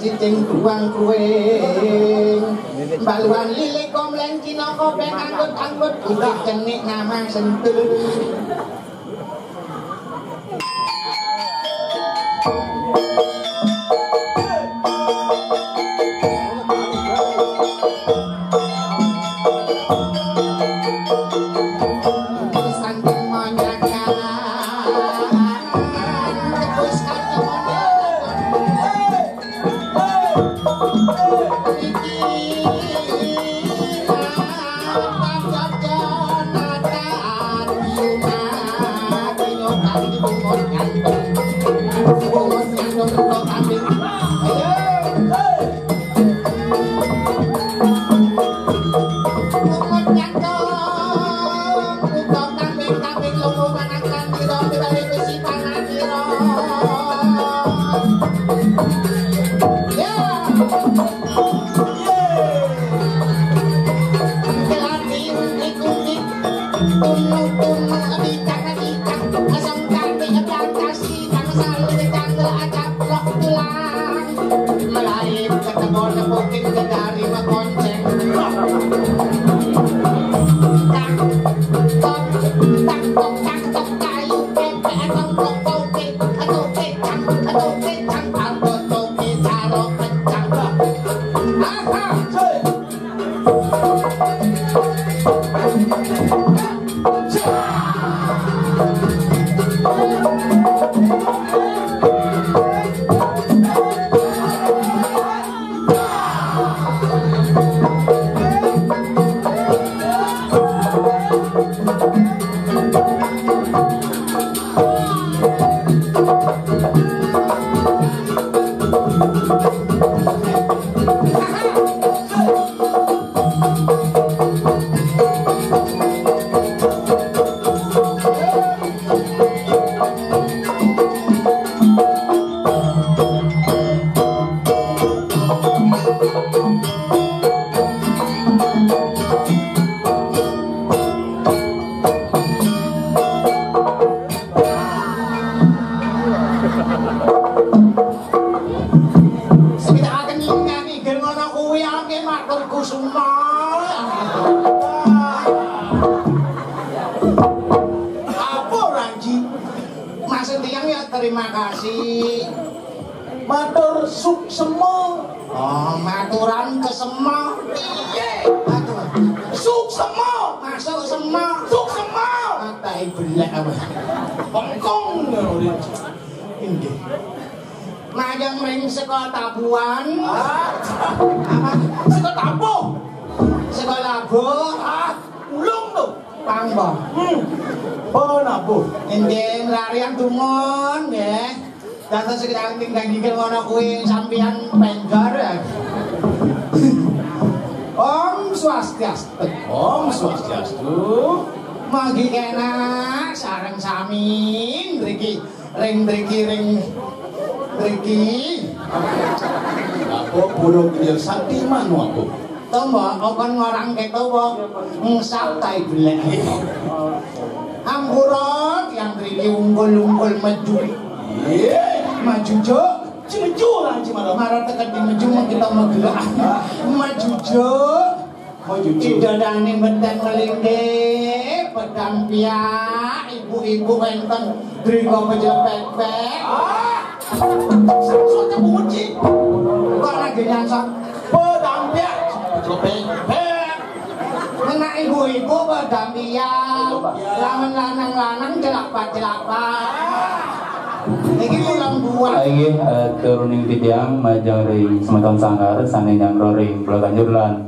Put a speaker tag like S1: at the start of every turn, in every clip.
S1: cicing tuang kuing baluan lili komleng cina kopeng angkut-angkut udah cenik nama sentuh terima kasih matur suk semo maturan ke semo piye suk semo masuk semo suk semo matai belek apa bongkong inggih majang ring saka tabuan saka tabuh saka labuh ulung tuh pangbo nabuh inggih larian dungon nggih dados sekirang tinggal gigil ngono kuwi sampeyan penggor Om Swastiastu Om Swastiastu manggi enak sareng sami mriki ring aku burung kecil sakti manu aku tombo okon ngorang ketowo ngusap tai belek Ampura yang riki unggul-unggul maju. Maju jok, maju lah cimara. Marah tekan di maju kita menggerak. Maju jok, maju cidadane benten melindih, pedang piak, ibu-ibu enten driko pejepek-pek. Saksone muji. Kok lagi nyansot pedang piak, pejepek. Menak ibu-ibu pedang piak. Lawan lanang-lanang jelak-jelak. Iki ulang buah. Iki turuning tidiang majang ring semeton sanggar sane nyangro ring Pulau Tanjurlan.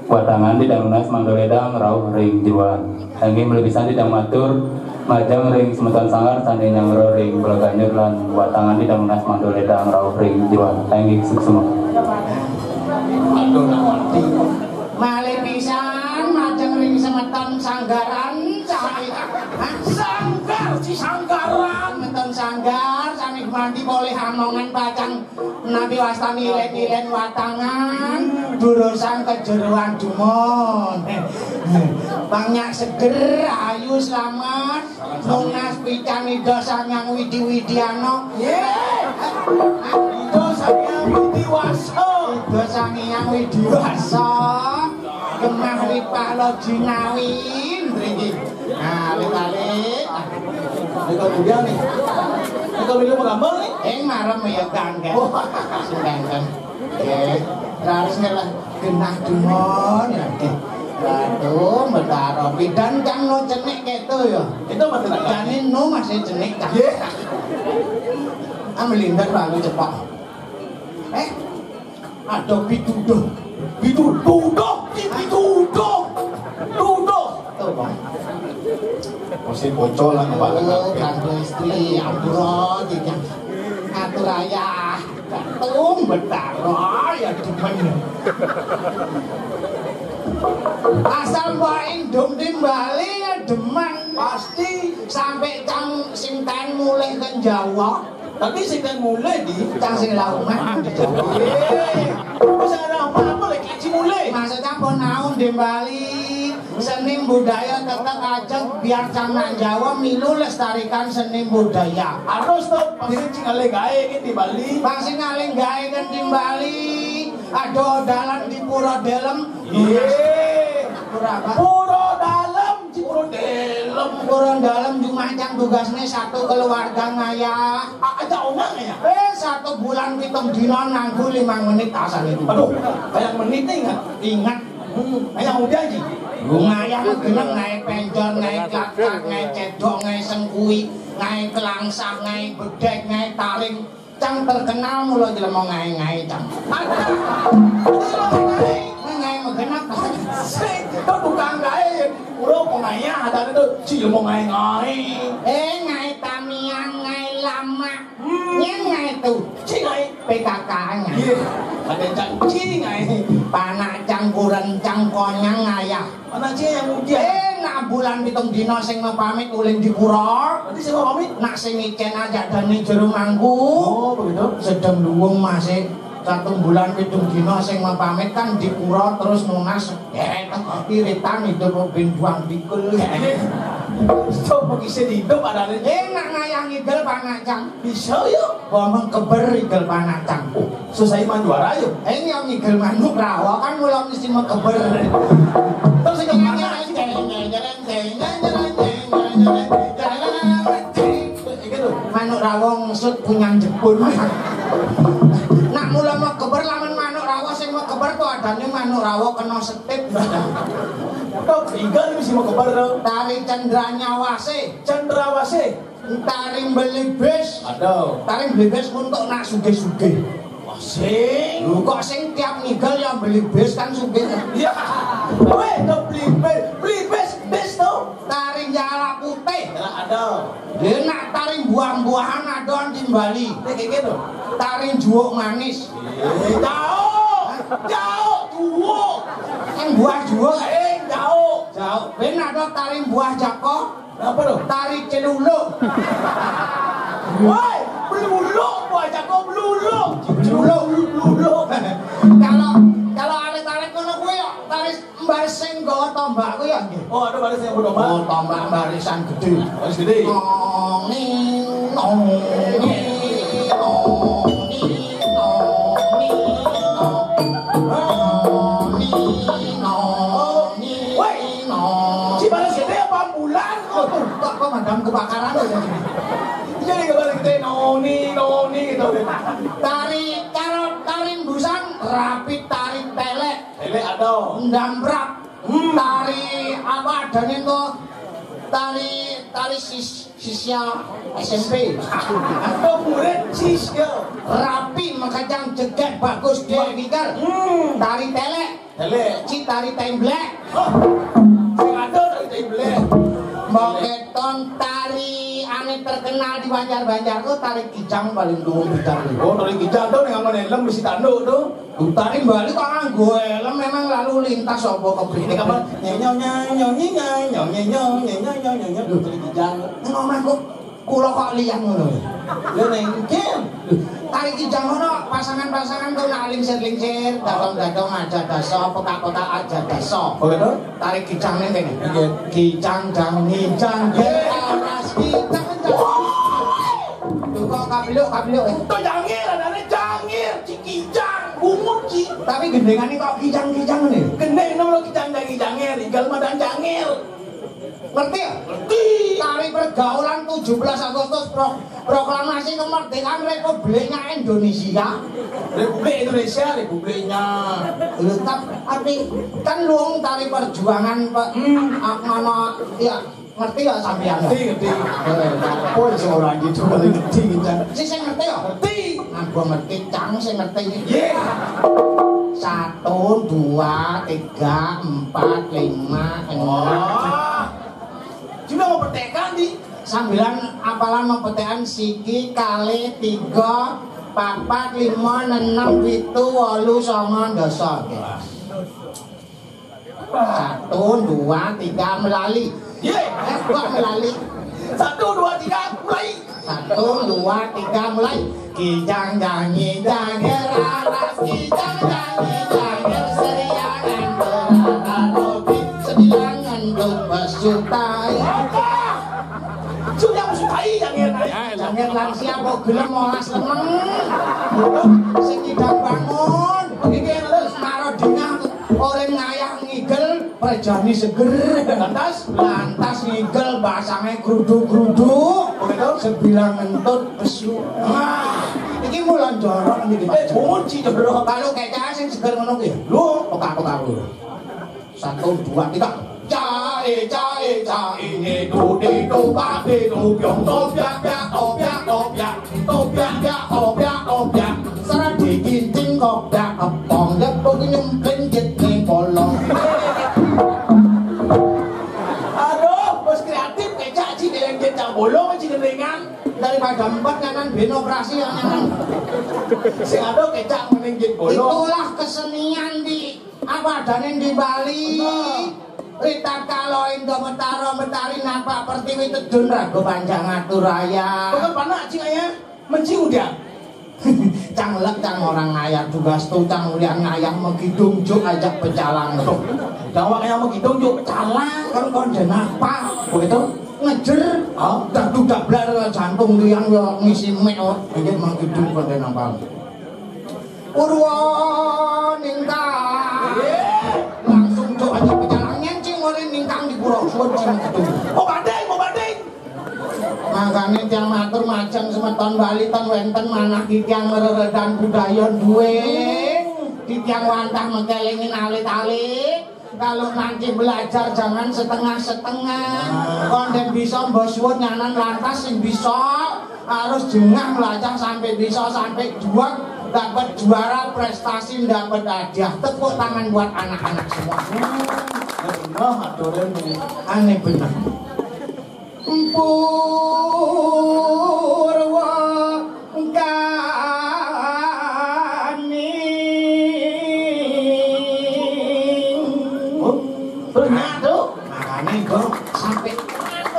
S1: Watangan di dalunas mangdoledang rauh ring jiwan. Angin melebisan tidak matur
S2: Majang ring semeton sanggar sandi nyangro ring belaganyur lan watangan di damunas mantul ledang rauh ring jiwan tangging suksema.
S1: Aduh nak mati. Malih pisan majang ring semeton sanggaran sanggar si sanggaran meton sanggar sanih mandi boleh hamongan pacang nabi wastani ilen-ilen watangan durusan kejeruan dumon banyak seger ayu selamat nunas picani dosanyang widi-widiano dosanyang widiwaso dosanyang widiwaso gemah lipah lo jinawin riki nah balik kemudian nih kalau minum gambar nih marem ya kan sedangkan harus ngelah genah dumon ya aduh betaro bidan kan no cenek gitu ya itu masih janin no masih cenek kan melindas baru cepat ada bituduh tuh bang masih bocor lah kantor istri ampuro tidak ngatur ayah tung betaro ya demen asal bawain dom timbali ya demen pasti sampai cang singtan mulai ke Jawa tapi singtan mulai di cang sing laungan di Jawa masa ada apa lagi kaji mulai maksudnya pun naun timbali seni budaya tetap aja biar canang Jawa milu lestarikan seni budaya harus tuh pasti ngale gawe di Bali pasti ngale gawe kan di Bali aduh dalam di Puro Delem Puro Dalem Jumajang tugasnya satu keluarga ngaya aja omang ya 1 bulan pitung dino nanggu 5 menit asal itu aduh kayak menit ingat kayak udah aja ngayah geneng naik penjor naik lakak naik cedok naik sengkui naik kelangsak naik bedek naik taring cang terkenal mulu jelas mau ngai cang ngai megenap kau bukan ngai udah mau ngai ada itu cil mau ngai ngai tamiang ngai lama ngai tuh ngai PKK nya ada cang ngai panak cangkuran cangkonyang ngayah panak yang mudia nak bulan pitung dino sing pamit ulin di pura nanti sing pamit nak sing iken aja dan nih jero mangku oh begitu sedang luwung masih 1 bulan pitung dino sing pamit kan di pura terus nunas iritan hidup ben buang pikul stop bisa hidup ada nak ngayang idel panacang bisa yuk ngomong keber idel panacang susah iman juara yuk ini yang idel manuk rawa kan mulai mesti mau keber terus ngomongnya manuk rawong sut punya jepun nak mula mau keber laman manuk rawa sing mau keber tuh adanya manuk rawa kena setip kok tinggal mesti mau keber tari cendrawasih tari belibes aduh tari belibes untuk nak suge-suge sing lu kok sing tiap nigel yang belibes kan suge iya weh belibes tuh tari jala putih ada dia nak tari buah-buahan ada di Bali kayak gitu tari juuk manis jauh juuk yang buah juuk jauh ben ada tari buah jako apa tuh tari celuluk woi beluluk buah jako beluluk kalau alit-alit kono kuwi ya taris mbaris sing nggawa tombak kuwi ya nggih. Oh, ada baris sing nggawa tombak. Oh, tombak barisan gede. Baris gede. Si baris gede apa ambulan? Kok madam kebakaran ya. Jadi kebalik gede noni gitu. Tari busan rapi tari telek ada ndambrak tari apa adanya itu tari sisya SMP atau murid sisya rapi makanya jeget bagus dia pikir tari telek tari temblek sing ada tari temblek mau Weton tari ane terkenal di Banjar-Banjar tuh tari kijang paling tuwa bidang.
S3: Oh, tari kijang tuh yang ngomong helm mesti tanduk tuh.
S1: Tari Bali kok nganggo helm memang lalu lintas apa
S3: Ini kapan? Nyong tari kijang.
S1: Nang omahku kula kok liyan ngono.
S3: Lha ning
S1: Tari kijang ngono pasangan-pasangan tuh nak lingsir-lingsir, datang-datang aja daso, peka-peka aja daso.
S3: Oh gitu?
S1: Tarik kijang ning kene. Kijang jang kijang aras kijang. Tuh kok kabluk.
S3: Tuh jangir, adane jangir, kijang, bungut ki.
S1: Tapi gendengane kok kijang-kijang ngene.
S3: Gendeng nomor kijang jangir, igal madan jangir.
S1: Ngerti ya?
S3: Ngerti.
S1: Tari pergaulan 17 Agustus proklamasi kemerdekaan Republiknya Indonesia.
S3: Republik Indonesia, republiknya.
S1: Tapi kan luang tari perjuangan mana ya ngerti gak sampean?
S3: Ngerti.
S1: Oh, sing ora gitu ngerti kan. Sing ngerti ya?
S3: Ngerti.
S1: Aku ngerti cang sing ngerti iki.
S3: Ye.
S1: 1 2 3 4 5 6
S3: Juga mau pertekan di
S1: sambilan apalan mempetekan siki kali 3 4 5 6 7 8 9 10 1 2 3 melali.
S3: Ye.
S1: Kok melali?
S3: 1 2 3 mulai.
S1: 1 2 3 mulai. Kijang jangi jangir aras kijang jangi jangir seriangan teranobi sedilangan berpasutai.
S3: Sudah musukai jangir.
S1: Jangir lansia kok gelem molas temen. Sing kidang bangun. Iki terus marodina orang ngayah ngigel perjani seger. Lantas ngigel basangnya geruduk-geruduk. Sebilang ngentut besu. Iki mulan jorok iki.
S3: Kunci jorok.
S1: Kalau kecah sing seger ngono ki. Lho, peka-peka lho. 1 2 3 Cae ini do de do ba de do byong do byak Sarang diginting kok dak apong dak kok nyempleng jet ning kolong.
S3: Aduh, bos kreatif kecak ci deleng jejak bolong ci dengan
S1: Daripada 4 kanan ben operasi yang nyaman.
S3: sing aduh kecak meneng jet bolong.
S1: Itulah kesenian di apa adane di Bali. Rita kalau Indo Betari napa pertiwi tedun rago panjang atur raya.
S3: Bukan panak cing ayah mencium dia.
S1: Cang lek cang orang ngayah juga stu cang ulian ngayah megidung juk ajak pecalang.
S3: Dawak yang begitu juk calang
S1: Kan konden apa? Begitu ngejer. Dah dudak blar jantung liang yo ngisi mek oh. Iki megidung konden apa? Purwaningkang. Langsung juk ajak pecalang nyencing oleh ningkang di Pura Suci gitu.
S3: Mau banding.
S1: Makanya tiang matur macam semeton Bali tan wenten manah di tiang mereredan budaya duwe di tiang wantah mekelingin alit-alit. Kalau nanti belajar jangan setengah-setengah. Konden bisa mboswut nyanan lantas sing bisa harus jengah belajar sampai bisa sampai dua dapat juara prestasi dapat hadiah. Tepuk tangan buat anak-anak semua. Aneh benar.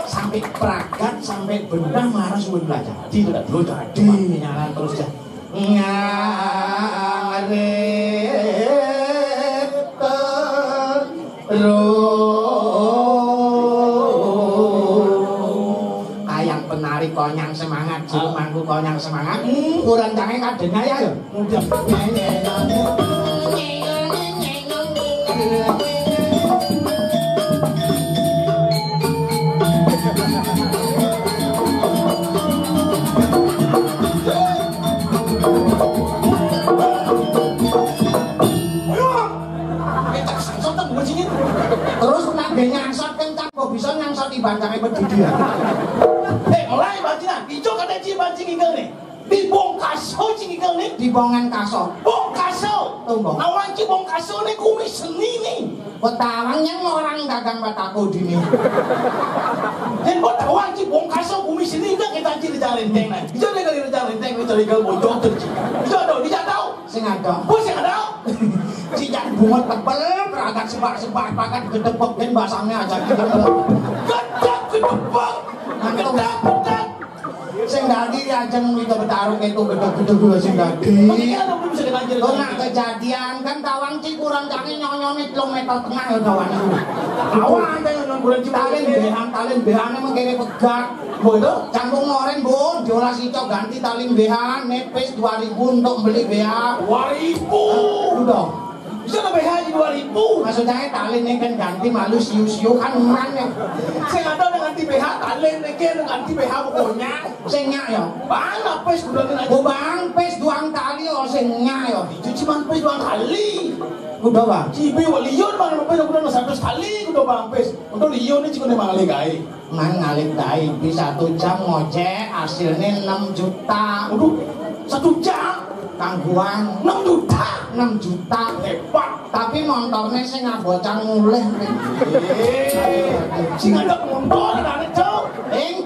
S1: Sampai pragat sampai benar marah sudah belajar. Tidak dulu tadi nyala terus ya. Ngaret ayang penari konyang semangat, juru mangku konyang semangat. Kurang jangan kadenya ya. Mudah. Terus nangge nyangsot kencang kok bisa nyangsot ibancangnya pedidi ya.
S3: Mulai bancinan, hijau kata ci bancing ingel nih. Dibongkar kaso sing iki nih.
S1: Dibongan kaso.
S3: Bong kaso.
S1: Tunggu.
S3: Awang ki bong kaso nih kumis seni nih.
S1: Petawang yang orang dagang batako dini.
S3: Yen bot awang ki bong kaso kumis seni ndak kita ci di jalan teng nah. Ijo de kali jalan teng itu legal bojok tuh. Ijo do di tahu.
S1: Sing ada.
S3: Bos sing ada.
S1: Cijak bunga tebel, agak sebak-sebak, pakai gedebek dan basangnya aja gitu.
S3: Gedebek. Gedebek.
S1: Sing dadi ajeng itu bertarung itu gedeg-gedeg sing dadi. Kok nak kejadian kan tawang ci kurang canggih nyonyone kilometer tengah ya kawan.
S3: Awan teh nyon bulan ci
S1: talen behan emang kene pegat. Bu itu canggung oren bun, diolas ico ganti tali behan, nepes 2000 untuk beli behan.
S3: 2000.
S1: Udah.
S3: Bisa lebih haji 2000.
S1: Maksudnya tali ini kan ganti malu siu-siu kan man ya.
S3: Saya nggak tahu dengan ganti BH, tali ini kan ganti BH pokoknya.
S1: Sengnya ya.
S3: Bang, pes udah kena.
S1: Oh bang, pes doang kali oh sengnya ya.
S3: Itu cuma pes doang kali.
S1: Udah bang.
S3: Cibi walion mana pes udah 100 kali udah bang pes. Untuk lion ini cuma ngalih gay.
S1: Man ngalih gay di 1 jam ngojek hasilnya 6 juta.
S3: Waduh, 1 jam.
S1: Tangguhan
S3: 6 juta.
S1: 6 juta.
S3: Hebat.
S1: Tapi motornya sih nggak bocang mulai.
S3: Sing ada motor ada cok.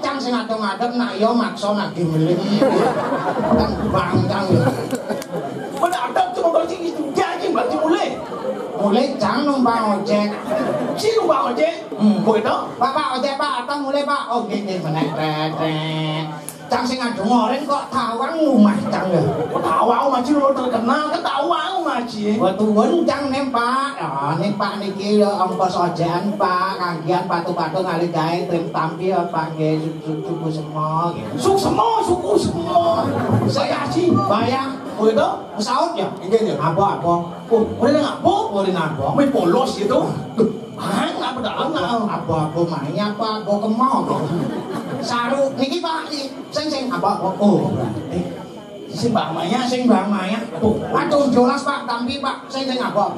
S1: Cang sing ngadep-ngadep nak yo maksa nak gimeling. Kan bangcang yo.
S3: Mana ada cuma kalau sing itu jadi berarti mulai.
S1: Mulai cang numpang ojek.
S3: Si numpang ojek. Begitu.
S1: Pak ojek pak atau mulai pak. Oh gini meneng tret. Cang sing ngadung oren kok tawang rumah cang ya.
S3: Tawang maci lo terkenal kan tawang maci.
S1: Wetuwun cang nih pak. Ya nih pak niki yo ongkos ojekan pak. Kagian patu-patu ngali gawe trim tampi ya pak nggih suku semua gitu.
S3: Suku semua. Saya sih
S1: Bayang.
S3: Oh itu
S1: Pesawat ya?
S3: enggak ya.
S1: Apa?
S3: Oh, boleh ngapo?
S1: Boleh nabo.
S3: Main polos gitu. Ah, ngapa dalam ngapa?
S1: Apa mainnya apa kemau. Saru niki Pak sing apa oh
S3: Si Mbak Maya
S1: sing Mbak Maya tuh aduh jelas Pak tampi Pak sing apa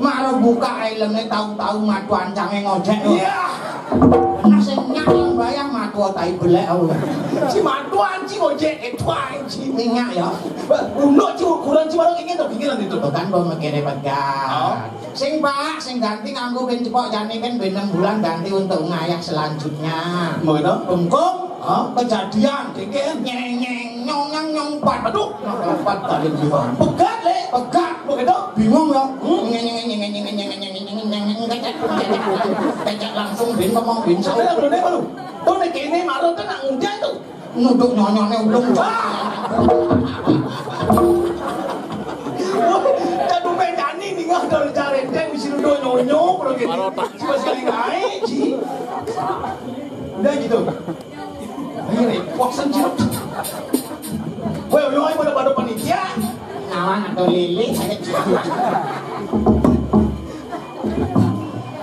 S1: maro buka elemnya tahu-tahu matu ancange ngojek
S3: iya
S1: nah sing nyak yang bayang matu tai belek
S3: si matu anjing ngojek itu anjing
S1: nyak ya
S3: uno ci ukuran ci warung ingin pikiran itu
S1: kan mau mikire pegat sing Pak sing ganti nganggo ben cepok jane kan ben 6 bulan ganti untuk ngayak selanjutnya
S3: mau itu
S1: bengkong kejadian nyeng nyong pat aduh pat kali jiwa
S3: pegat le
S1: pegat
S3: begitu
S1: bingung ya langsung bin ngomong bin
S3: saya belum baru tuh nek kene marah kan nak ngujan tuh
S1: nuduk nyonyone ulung
S3: Kadu medani nih nggak kalau cari teh mesti nuduh nyonyo kalau gitu cuma sekali naik sih udah gitu ini waksan sih woi woi pada panitia
S1: ngawan atau lili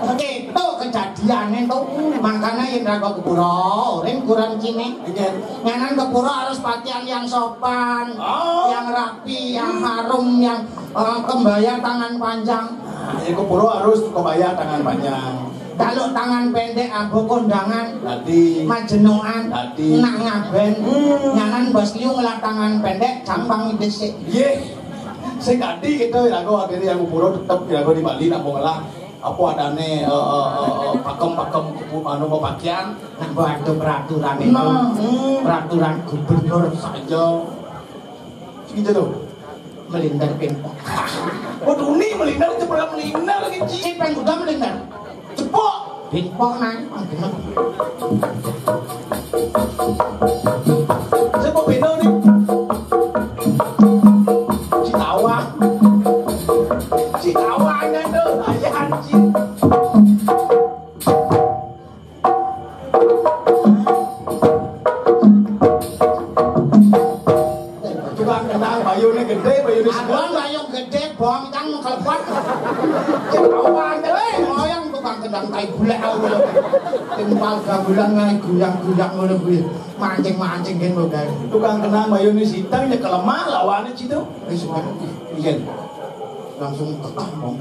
S1: oke itu kejadiannya tuh makanya yang raga kepura orang kurang cine nganan kepura harus pakaian yang sopan yang rapi, yang harum, yang kebaya tangan panjang
S3: yang kepura harus kebaya tangan panjang
S1: kalau tangan pendek abu kondangan
S3: nanti
S1: majenuan
S3: nanti
S1: nak ngaben nganan bos liu ngelak tangan pendek campang disik
S3: ye sekali gitu ya aku akhirnya yang kepura tetap ya aku di Bali nak mau ngelak apa adane pakem anu mau pakaian
S1: nak buat peraturan itu peraturan gubernur
S3: saja gitu tuh
S1: melindar pintu
S3: waduh ini melindar cepet melindar lagi
S1: siapa yang udah melindar
S3: cepet
S1: pintu naik
S3: siapa beda nih si tawanya tuh ayah anjing tukang kenal bayunya gede bayunya
S1: abang bayung gede bom kan kelepot kawan moyang tukang kendang tai bulek timpal gabulan ngai guyang-guyang ngono kuwi mancing-mancing kan lho guys
S3: tukang kenal bayunya sitang ya kelemah lawannya situ
S1: wis
S3: iya
S1: langsung kekambong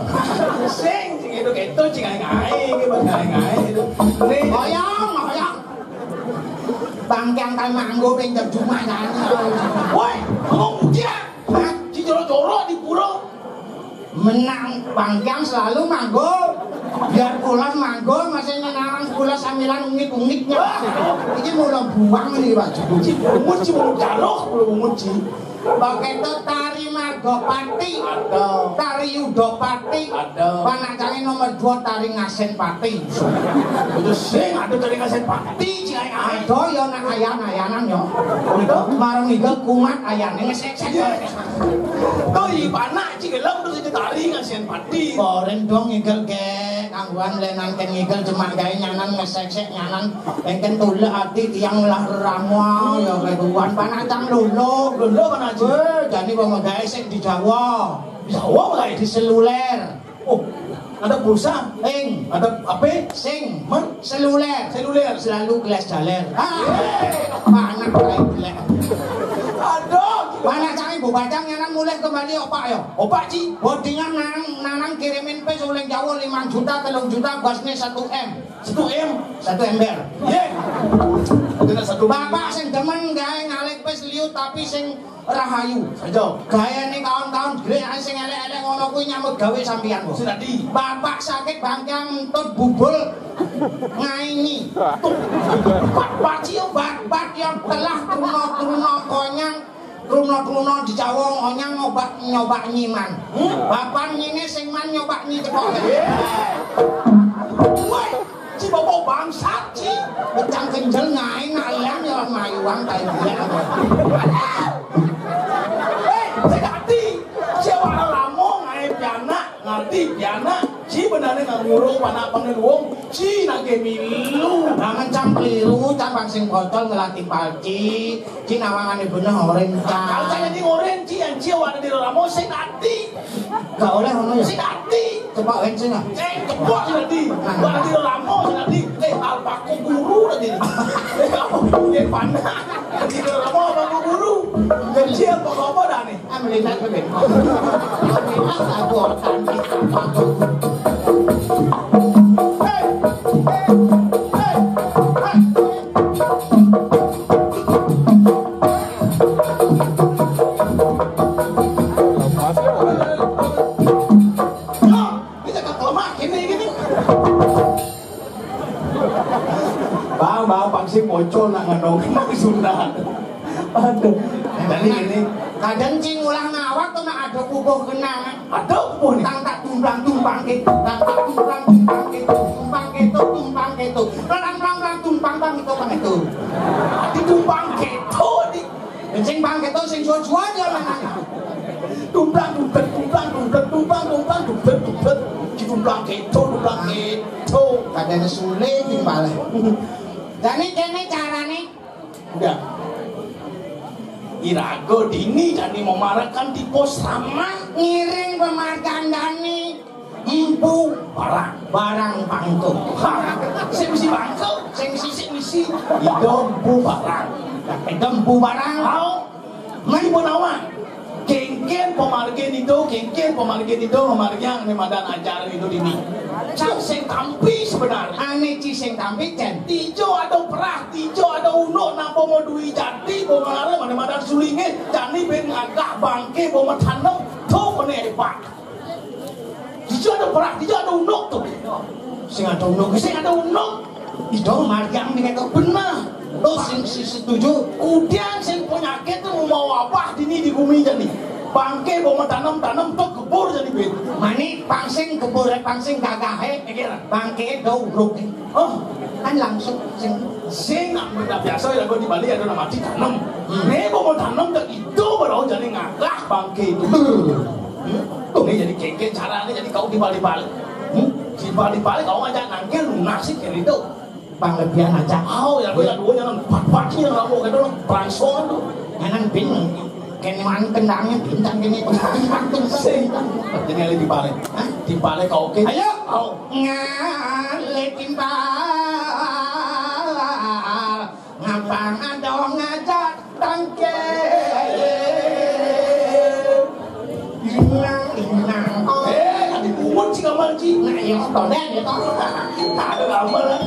S3: sing itu gitu cingai-ngai gitu ngai-ngai itu
S1: moyang bangkang kal manggo ping jam Jumat kan
S3: woi
S1: Bangkiang selalu manggul. Biar pulas manggul masih nyenarang pulas sambilan ungit-ungitnya. Ini mulai buang nih Pak Jokowi.
S3: Umut sih mau jaluk, umut sih.
S1: Begitu tari Margopati,
S3: ada.
S1: tari Yudopati,
S3: ada.
S1: panakane nomor 2 tari Ngasenpati.
S3: Itu sing ada tari Ngasenpati, cing ae.
S1: Ada ya nak ayan-ayanan ya.
S3: Itu
S1: Marung iki kumat ayane ngesek-sek.
S3: kau i panak cing gelem terus itu tari Ngasenpati.
S1: Boren dong ngigel ke kangguan lenan ken ngigel cuma gawe nyanan ngesek-sek nyanan engken tulek ati tiyang lah ramuan ya keguan panacang lulu.
S3: Lho mana aja?
S1: Jadi wong gawe sing di Jawa.
S3: Jawa kae
S1: Di seluler.
S3: Oh, ada pulsa,
S1: Ing
S3: ada apa?
S1: sing
S3: Man,
S1: seluler.
S3: seluler.
S1: Selalu gelas daler. Panak kae gelek.
S3: Aduh,
S1: Panak cange Bu Bacang nyanan mulih kembali opak ya.
S3: opak ci.
S1: Bodingan nanang kirimin pes oleh Jawa 5 juta, 3 juta, bosnya 1M.
S3: 1M.
S1: 1 ember.
S3: Ye. Ada satu
S1: Bapak sing demen gawe ngalih pes liu tapi sing rahayu.
S3: saja.
S1: Gayane kawan-kawan grek sing elek-elek ngono kuwi nyambut gawe sampeyan kok.
S3: Sudah di.
S1: Bapak sakit bangkang entut bubul ngaini. Bapak cium bapak yang telah truno-truno konyang truno-truno di Jawa onyang nyoba nyiman. Bapak nyine sing man nyoba nyi cepok.
S3: Woi, ci bawa bangsat ci.
S1: Becang kenjel ngain ayam ya mayuang kae golek.
S3: Saya ngerti. Siapa lamo ngae piana, ngerti piana. Ci benane ngurung panak pangen wong, ci nage milu.
S1: Jangan cam keliru, cam sing botol ngelatih palci, ci nawangane bener oren
S3: Kalau saya di oren ci yang ci ada di lamo saya ngerti.
S1: gak oleh ngono ya.
S3: Saya ngerti.
S1: Coba wen sing.
S3: Cepok sudah di. Ada di lamo sudah di. Alpaku guru tadi. Apa dia panak. Di lamo alpaku guru. Kecil apa dah nih.
S1: Amelinak ben. Aku otan.
S3: Bang, pangsi pocol nak ngadong Sunda. Aduh, jadi ini
S1: Kadang cing ulah ngawak tuh nak ada kukuh kenangan.
S3: ada apa nih?
S1: Tang tak tumpang gitu, tang tak tumpang gitu, tumpang gitu. Pelang tumpang itu bang itu.
S3: Ditumpang keto di
S1: Sing bang itu sing jua-jua dia mana?
S3: tumpang ditumpang keto.
S1: Kadang sulit timbale. Jadi kene carane
S3: Udah. Irago dini jadi memarakan di pos ramah
S1: ngiring pemarkandani empu barang pangku.
S3: Saya misi bangkau,
S1: Sing sisi misi
S3: idompu barang.
S1: empu barang.
S3: Mau, mari penawa. Kengken pemargen itu, pemargen memadan acara itu dini. Cak sing tampi sebenarnya.
S1: Ane ci sing tampi jen.
S3: Tijo ada perah, tijo ada uno, nampo mau duit jati, mau mengarah mana sulingnya, jani ben agak bangke, mau tanam, tuh meneh pak. Tijo ada perah, tijo ada uno tuh.
S1: Sing ada unuk. Itu marjang nih itu
S3: Benar.
S1: Tuh sing setuju.
S3: Kemudian sing penyakit tuh mau apa dini di bumi jadi. Bangke mau tanam tuh kebur jadi ben.
S1: Mani pangsing kebure pangsing gagahe bangke do uruk.
S3: Oh,
S1: Kan langsung sing
S3: sing nak benda biasa ya gue di Bali ada nama tanam. Nih mau tanam tuh itu baru jadi ngagah bangke itu. Tuh nih jadi kengken caranya jadi kau di Bali. Di Bali kau ngajak nangkil lunas sih kayak itu.
S1: panglebihan aja.
S3: Oh ya gue dua jangan pagi yang kamu kan orang perangson tuh.
S1: Nyanan bin kene man kendangnya bintang kene tumpang
S3: Sing jadi ali di Bali. Di Bali kau oke?
S1: Ayo.
S3: Oh.
S1: Ngale timbal ngapang adong ngajak tangke inang
S3: Ada bumut sih kamar sih.
S1: nah yang tonen ya toh
S3: Tak ada gambar lah.